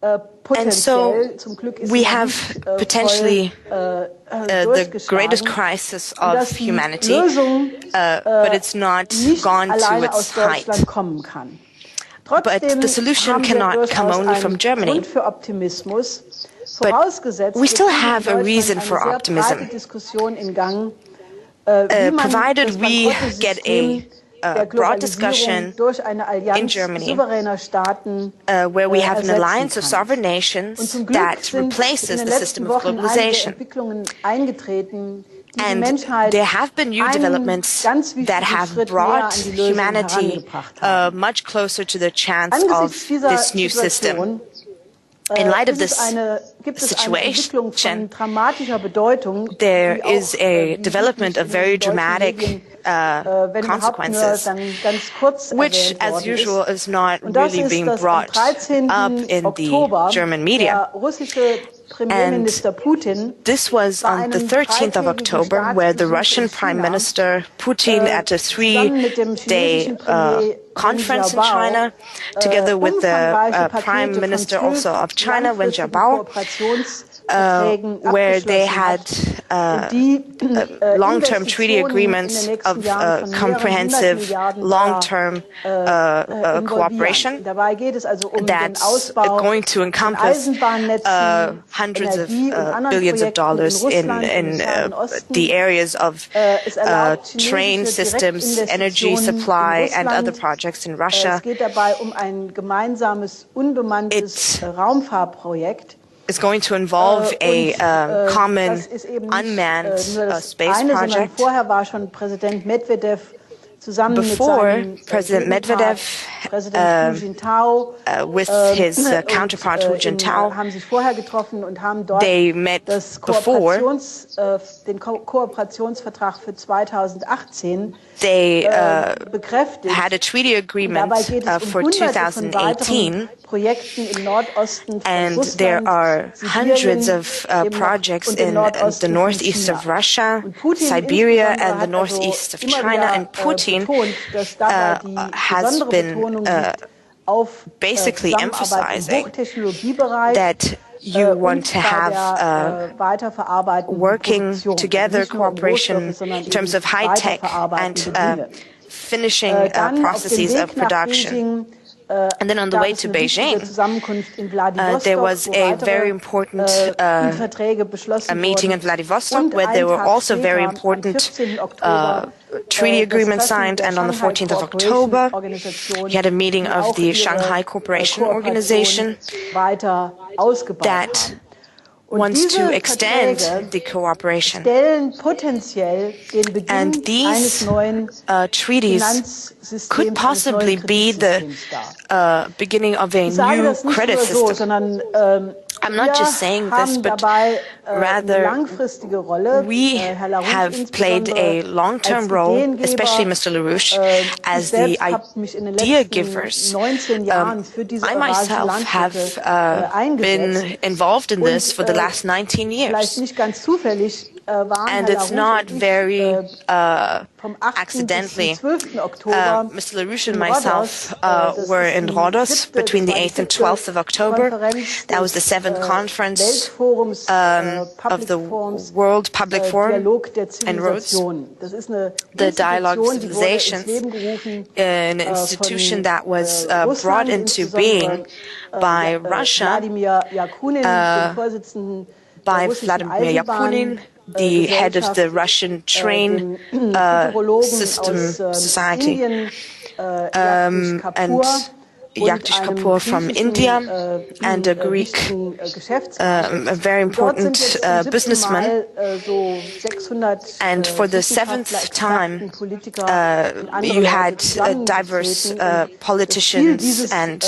And so we have potentially the greatest crisis of humanity, but it's not gone to its height. But the solution cannot come only from Germany. But we still have a reason for optimism, provided we get a broad discussion in Germany where we have an alliance of sovereign nations that replaces the system of globalization. And there have been new developments that have brought humanity much closer to the chance of this new system. In light of this situation, there is a development of very dramatic consequences, which, as usual, is not really being brought up in the German media. And this was on the 13th of October, where the Russian Prime Minister Putin, at a three-day conference in China, together with the Prime Minister also of China, Wen Jiabao, where they had long-term treaty agreements of comprehensive long-term cooperation that's going to encompass hundreds of billions of dollars in the areas of train systems, energy supply, and other projects in Russia. It's going to involve a common unmanned space project. Before, President Medvedev with his counterpart Hu Jintao, they met before. They had a treaty agreement for 2018, and there are hundreds of projects in the northeast of Russia, Siberia, and the northeast of China, and Putin has been basically emphasizing that you want to have working together cooperation in terms of high-tech and finishing processes of production. And then on the way to Beijing, there was a very important a meeting in Vladivostok where there were also very important treaty agreements signed. And on the 14th of October, he had a meeting of the Shanghai Cooperation Organization that wants to extend the cooperation. And these treaties could possibly be the beginning of a new credit system. I'm not just saying this, but rather we have played a long-term role, especially Mr. LaRouche, as the idea givers. I myself have been involved in this for the last 19 years. And it's not very accidentally. Mr. LaRouche and myself were in Rhodos between the 8th and 12th of October. That was the 7th conference of the World Public Forum in Rhodes, the Dialogue of Civilizations, an institution that was brought into being by Russia, by Vladimir Yakunin, the head of the Russian Train System Society, and Jagdish Kapoor from India, and a Greek, a very important businessman. And for the 7th time, you had diverse politicians and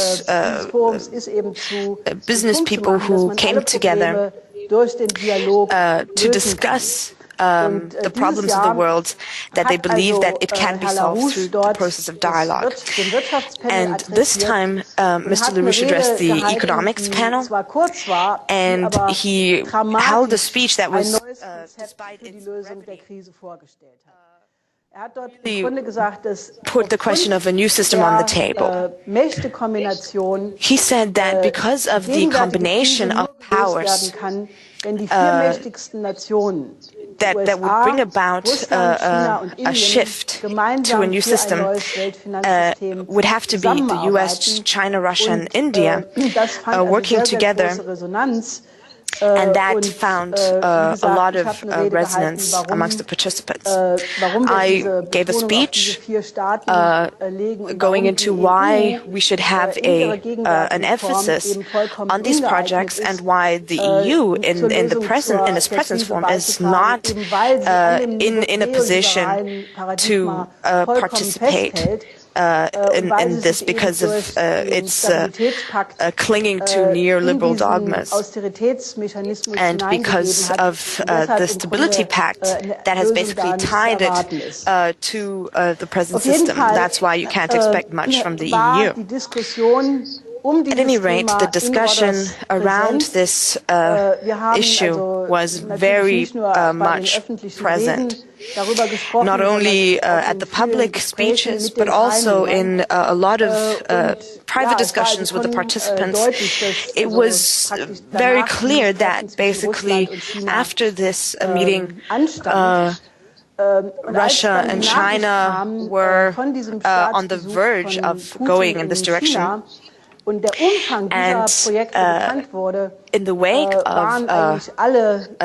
business people who came together to discuss the problems of the world, that they believe that it can be solved through the process of dialogue. And this time, Mr. LaRouche addressed the economics panel, and he held a speech that was, despite its brevity, put the question of a new system on the table. He said that because of the combination of powers that would bring about a shift to a new system would have to be the US, China, Russia, and India working together. And that found a lot of resonance amongst the participants. I gave a speech going into why we should have an emphasis on these projects and why the EU in its present form is not in a position to participate in this because of its clinging to neoliberal dogmas and because of the Stability Pact that has basically tied it to the present system. That's why you can't expect much from the EU. At any rate, the discussion around this issue was very much present, not only at the public speeches, but also in a lot of private discussions with the participants. It was very clear that basically after this meeting, Russia and China were on the verge of going in this direction. And in the wake of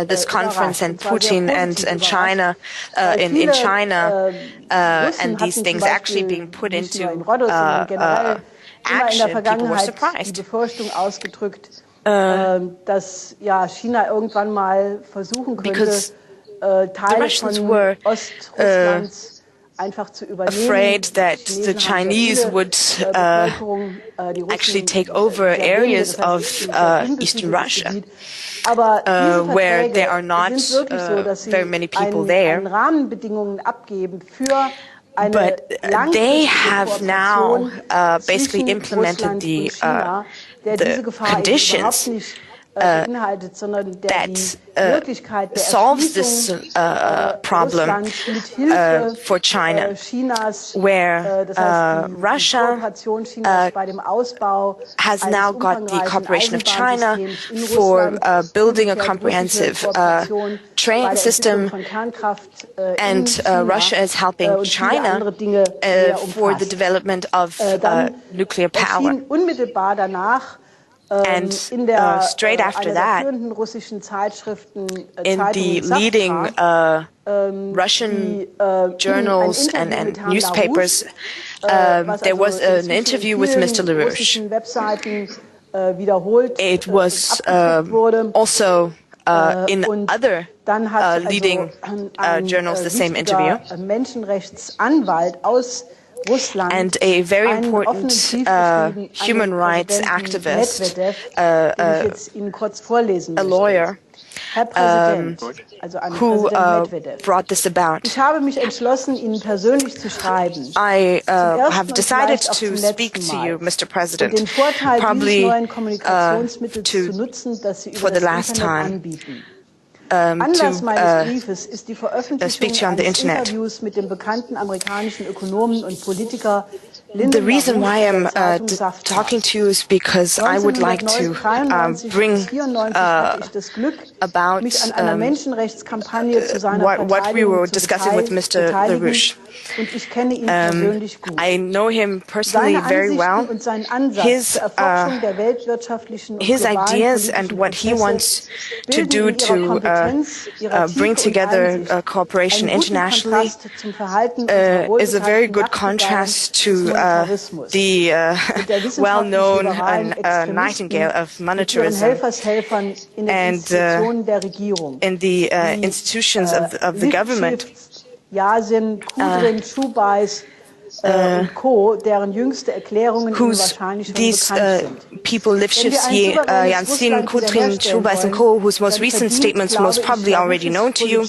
this conference and Putin and China in China and these things actually being put into action, people were surprised. Because the Russians were afraid that the Chinese would actually take over areas of Eastern Russia, where there are not very many people there. But they have now basically implemented the conditions that solves this problem for China, where Russia has now got the cooperation of China for building a comprehensive train system, and Russia is helping China for the development of nuclear power. And straight after that, in the leading Russian journals and newspapers, there was an interview with Mr. LaRouche. It was also in other leading journals the same interview. And a very important human rights activist, a lawyer, who brought this about. I have decided to speak to you, Mr. President, probably for the last time. To speak to you on the internet. The reason why I'm talking to you is because I would like to bring about what we were discussing with Mr. LaRouche. I know him personally very well. His ideas and what he wants to do to bring together cooperation internationally is a very good contrast to the well-known nightingale of monetarism and in the institutions of the government. whose these people, Lifshitz, Jansin, Kutrin, Schubais, and Co., whose most recent statements are most probably already known to you.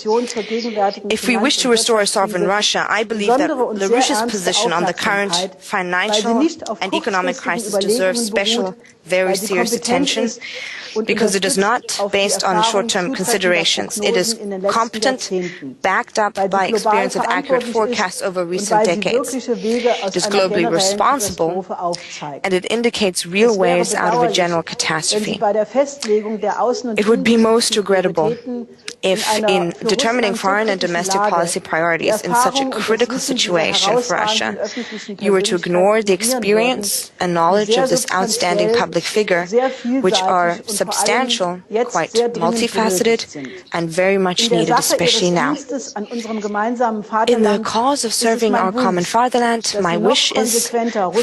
If we wish to restore a sovereign Russia, I believe that LaRouche's position on the current financial and economic crisis deserves special, very serious attention, because it is not based on short-term considerations. It is competent, backed up by experience and accurate forecasts over recent decades. It is globally responsible, and it indicates real ways out of a general catastrophe. It would be most regrettable if, in determining foreign and domestic policy priorities in such a critical situation for Russia, you were to ignore the experience and knowledge of this outstanding public figure, which are substantial, quite multifaceted, and very much needed, especially now. In the cause of serving our common fatherland, my wish is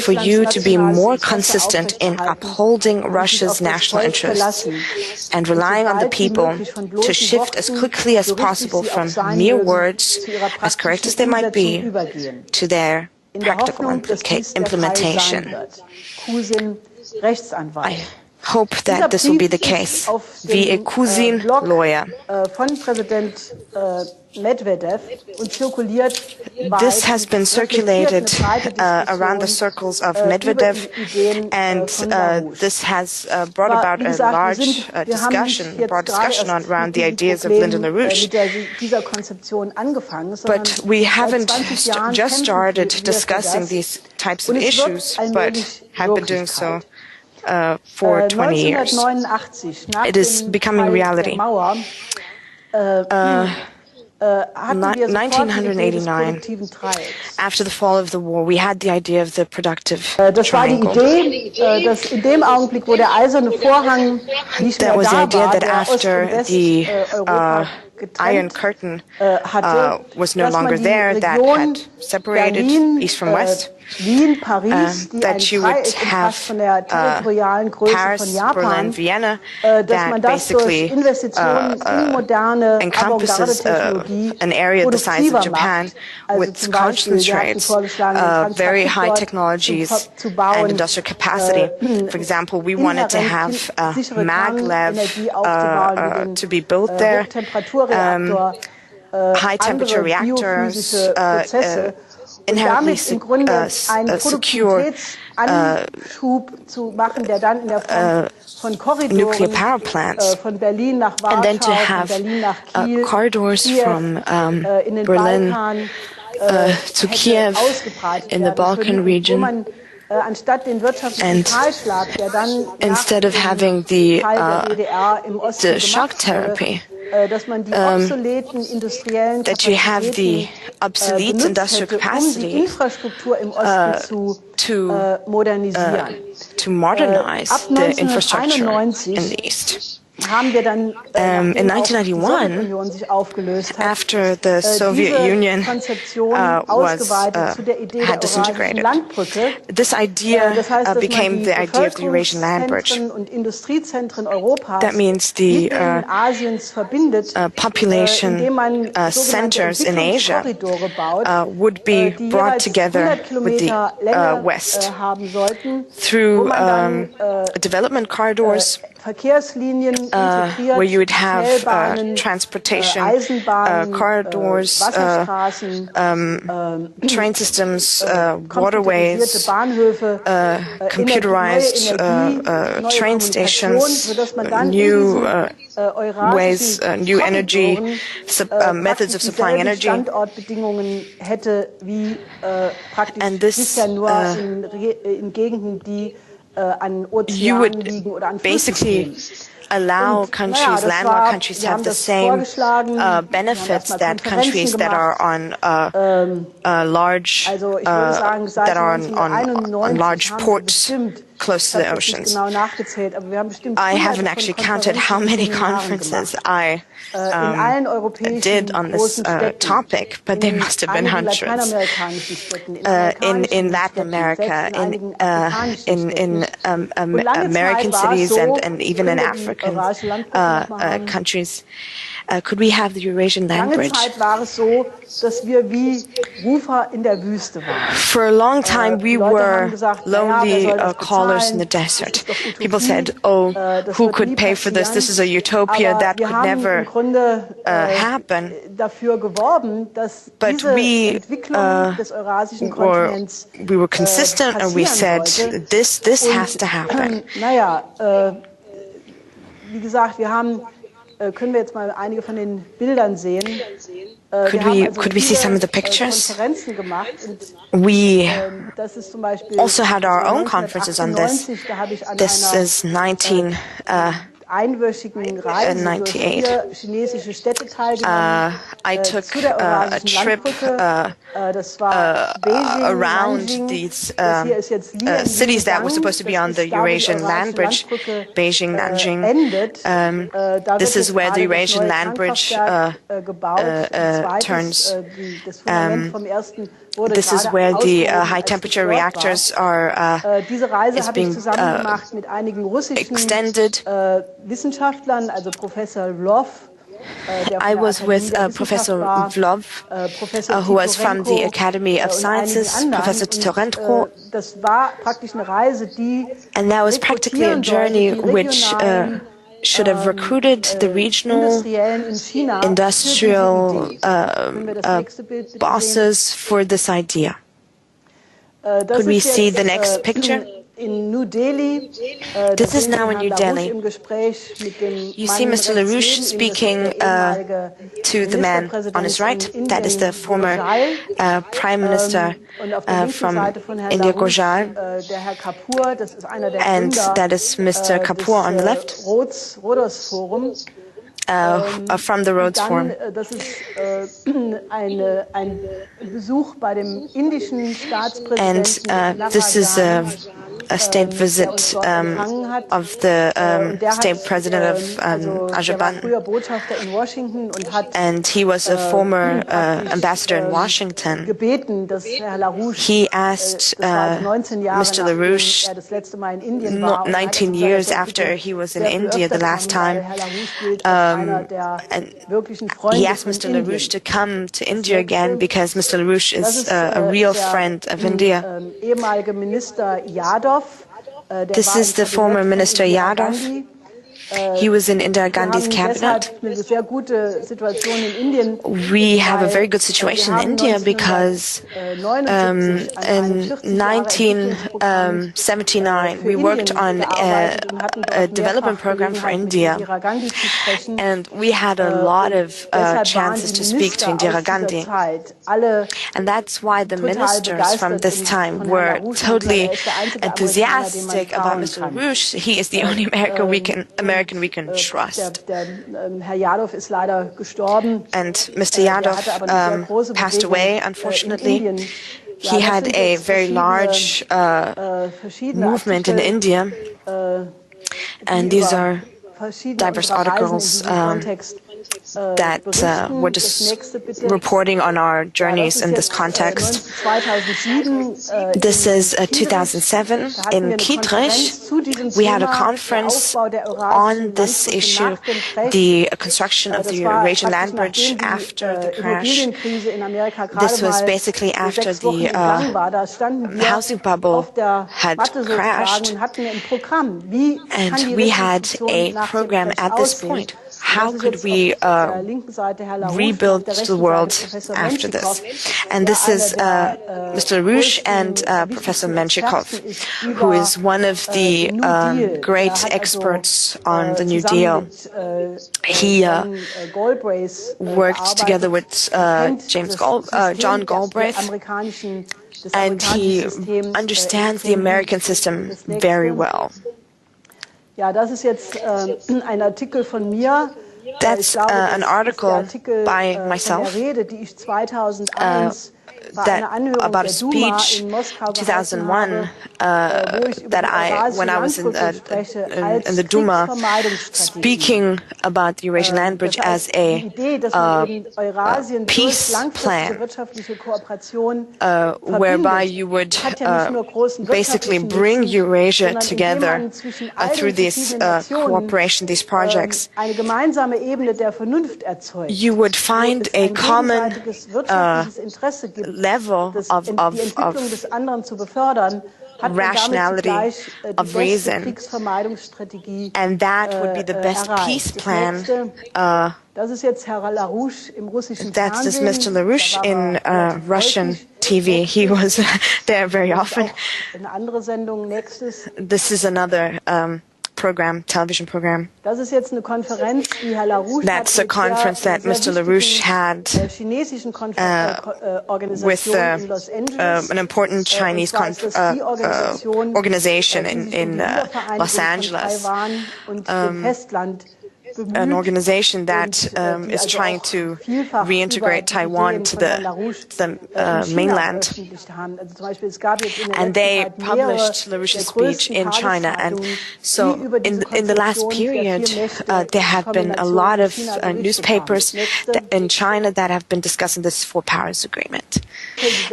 for you to be more consistent in upholding Russia's national interests and relying on the people to shift as quickly as possible from mere words, as correct as they might be, to their practical implementation. I hope that this will be the case. Via Kuzin, lawyer. This has been circulated around the circles of Medvedev, and this has brought about a large broad discussion around the ideas of Linda LaRouche. But we haven't just started discussing these types of issues, but have been doing so for 20 years. It is becoming reality. 1989, after the fall of the war, we had the idea of the productive triangle. That was the idea that after the Iron Curtain was no longer there, that had separated East from West, that you would have Paris, Berlin, Vienna, that basically encompasses an area the size of Japan, which concentrates very high technologies and industrial capacity. For example, we wanted to have maglev to be built there, high temperature reactors, inherently secure nuclear power plants, and then to have corridors from Berlin to Kiev in the Balkan region. And instead of having the shock therapy, that you have the obsolete industrial capacity to modernize the infrastructure in the East. In 1991, after the Soviet Union had disintegrated, this idea became the idea of the Eurasian land bridge. That means the population centers in Asia would be brought together with the West through development corridors, where you would have transportation corridors, train systems, waterways, computerized train stations, new ways, new energy, methods of supplying energy. And this you would basically allow countries, landlocked countries, to have the same benefits that countries that are on large that are on large ports close to the oceans. I haven't actually counted how many conferences I did on this topic, but there must have been hundreds. In Latin America, in American cities, and even in African countries. Could we have the Eurasian language? For a long time, we were lonely callers in the desert. People said, "Oh, who could pay for this? This is a utopia that could never happen." But we were consistent, and we said, "This has to happen." Wie gesagt, können wir jetzt mal einige von den Bildern sehen. Could we see some of the pictures? We also had our own conferences on this. This is 1998. I took a trip around these cities that were supposed to be on the Eurasian land bridge, Beijing, Nanjing. This is where the Eurasian land bridge turns. This is where the high-temperature reactors are being extended. I was with Professor Vlov, who was from the Academy of Sciences, Professor Torrentko, and that was practically a journey which should have recruited the regional industrial bosses for this idea. Could we see the next picture? This is now in New Delhi. You see Mr. LaRouche speaking to the man on his right. That is the former Prime Minister from India, Gojal. And that is Mr. Kapoor on the left. From the Rhodes Forum. And this is a state visit of the state president of Azerbaijan. And he was a former ambassador in Washington. He asked Mr. LaRouche, 19 years after he was in India the last time, and he asked Mr. LaRouche to come to India again because Mr. LaRouche is a real friend of India. This is the former Minister Yadav. He was in Indira Gandhi's cabinet. We have a very good situation in India because in 1979 we worked on a development program for India, and we had a lot of chances to speak to Indira Gandhi. And that's why the ministers from this time were totally enthusiastic about Mr. LaRouche. He is the only American we can trust. And Mr. Yadav passed away, unfortunately. He had a very large movement in India, and these are diverse articles that were just reporting on our journeys in this context. This is 2007 in Kietrich. We had a conference on this issue, the construction of the Eurasian land bridge after the crash. This was basically after the housing bubble had crashed, and we had a program at this point. How could we rebuild the world after this? And this is Mr. LaRouche and Professor Menshikov, who is one of the great experts on the New Deal. He worked together with John Galbraith, and he understands the American system very well. Ja, das ist jetzt ein Artikel von mir. That's an article by myself. Rede, die ich 2001 about a speech in 2001 when I was in the Duma, speaking about the Eurasian land bridge as a peace plan, whereby you would basically bring Eurasia together through this cooperation, these projects. You would find a common level of rationality, of reason, and that would be the best peace plan. That's this Mr. LaRouche in Russian TV. He was there very often. This is another television program. That's a conference that Mr. LaRouche had with an important Chinese organization in Los Angeles. An organization that is trying to reintegrate Taiwan to the mainland. And they published LaRouche's speech in China. And so in the last period, there have been a lot of newspapers in China that have been discussing this Four Powers Agreement.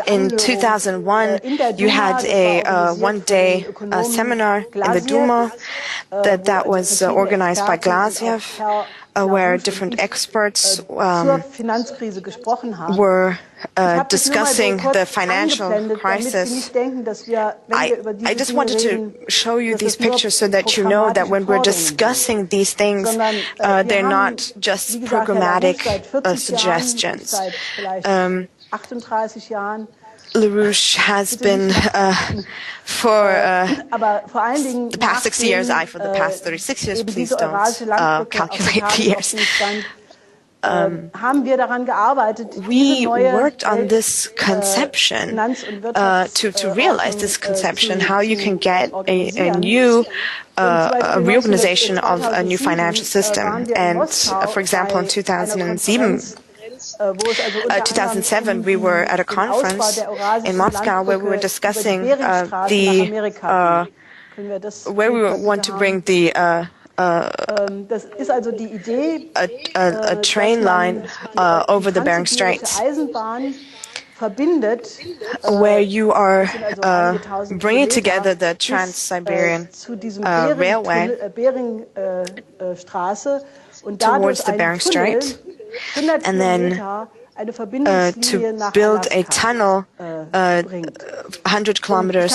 In 2001, you had a one-day seminar in the Duma that was organized by Glaziev, where different experts were discussing the financial crisis. I just wanted to show you these pictures so that you know that when we're discussing these things, they're not just programmatic suggestions. LaRouche has been for the past 6 years, for the past 36 years, please don't calculate the years. We worked on this conception to realize this conception, how you can get a new reorganization of a new financial system. And for example, in 2007, we were at a conference in Moscow where we were discussing where we want to bring a train line over the Bering Straits, where you are bringing together the Trans-Siberian Railway towards the Bering Strait, and then to build a tunnel 100 kilometers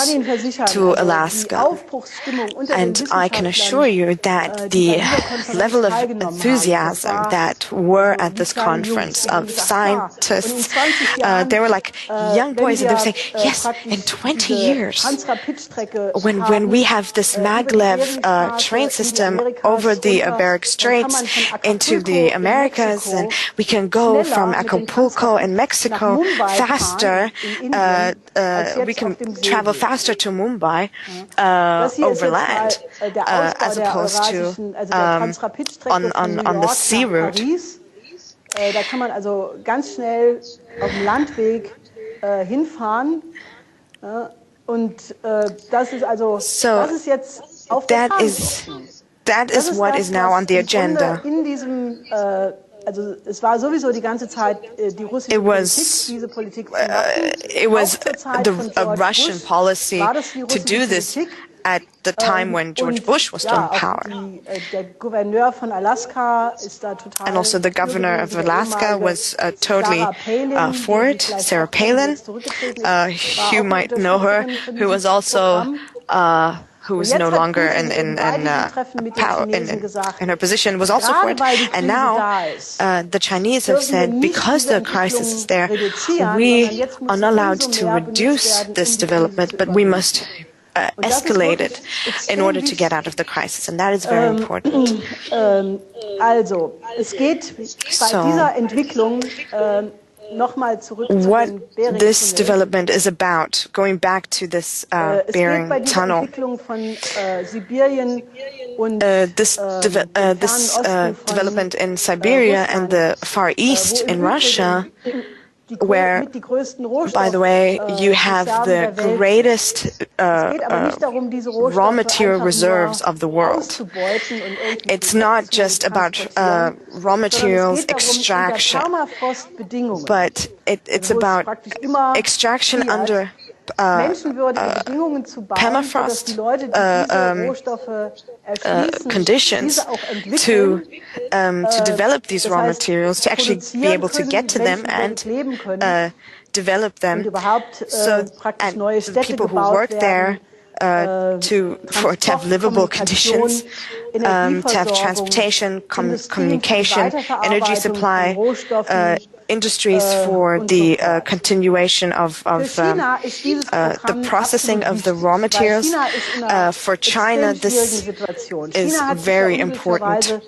to Alaska. And I can assure you that the level of enthusiasm that were at this conference of scientists, they were like young boys, and they were saying, yes, in 20 years, when we have this maglev train system over the Bering Straits into the Americas, and we can go from Acapulco in Mexico faster, we can travel faster to Mumbai overland as opposed to on the sea route. Da kann man also ganz schnell auf dem Landweg hinfahren. Und das ist also, das ist jetzt auf der Tagesordnung. That is what is now on the agenda. In diesem also es war sowieso die ganze Zeit die russische Politik, diese Politik zu machen. It was a Russian policy to do this at the time when George Bush was still in power. Der Gouverneur von Alaska ist da total. And also the governor of Alaska was totally for it, Sarah Palin. You might know her, who was also who was no longer in power in her position, was also for it. And now the Chinese have said, because the crisis is there, we are not allowed to reduce this development, but we must escalate it in order to get out of the crisis, and that is very important. Also, es geht bei dieser Entwicklung what this development is about, going back to this Bering Tunnel. This development in Siberia and the Far East in Russia where, by the way, you have the greatest raw material reserves of the world. It's not just about raw materials extraction, but it's about extraction under permafrost conditions to develop these raw materials, to actually be able to get to them and develop them, so and the people who work there to have livable conditions, to have transportation, communication, energy supply, industries for the continuation of the processing of the raw materials. For China, this is very important.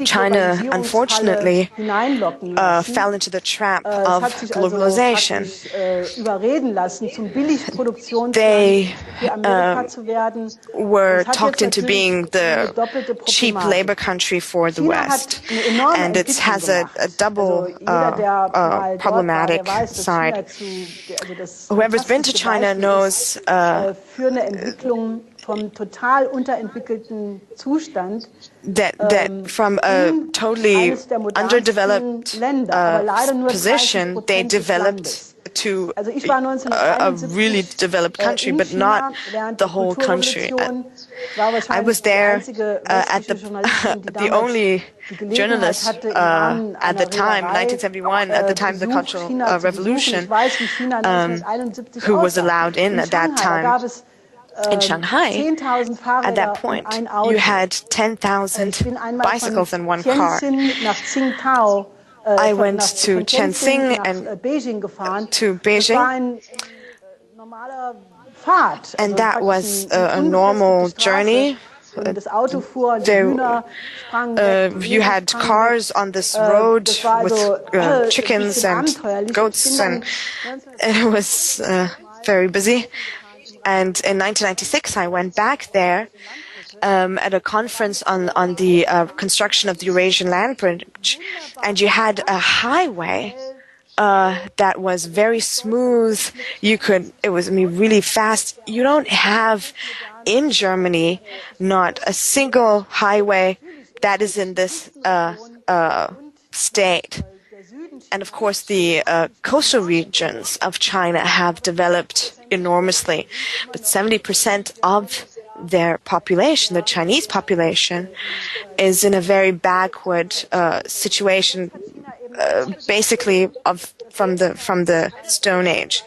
China, unfortunately, fell into the trap of globalization. They were talked into being the cheap labor country for the West, and it has a double problematic side. Whoever's been to China knows that from a totally underdeveloped position, they developed to a really developed country, but not the whole country. I was there at the only journalist at the time, 1971, at the time of the Cultural Revolution, who was allowed in at that time. In Shanghai, at that point, you had 10,000 bicycles in one car. I went to Chengxing and to Beijing, and that was a normal journey. You had cars on this road with chickens and goats, and it was very busy. And in 1996, I went back there at a conference on the construction of the Eurasian land bridge, and you had a highway that was very smooth. It was really fast. You don't have in Germany not a single highway that is in this state. And of course, the coastal regions of China have developed enormously, but 70% of their population, the Chinese population, is in a very backward situation, basically from the Stone Age.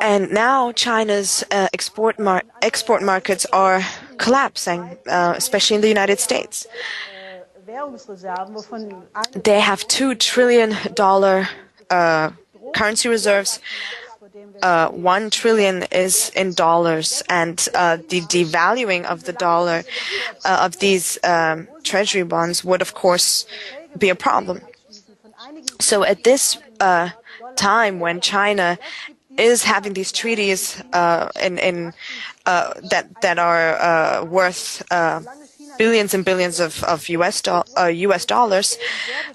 And now China's export markets are collapsing, especially in the United States. They have $2 trillion currency reserves. 1 trillion is in dollars, and the devaluing of the dollar of these treasury bonds would, of course, be a problem. So at this time, when China is having these treaties that are worth billions and billions of US dollars,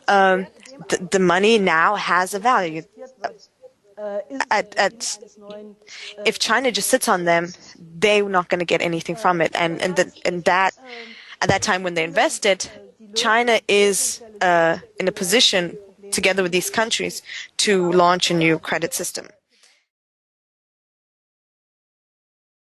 the money now has a value. If China just sits on them, they're not going to get anything from it. And at that time when they invested, China is in a position, together with these countries, to launch a new credit system.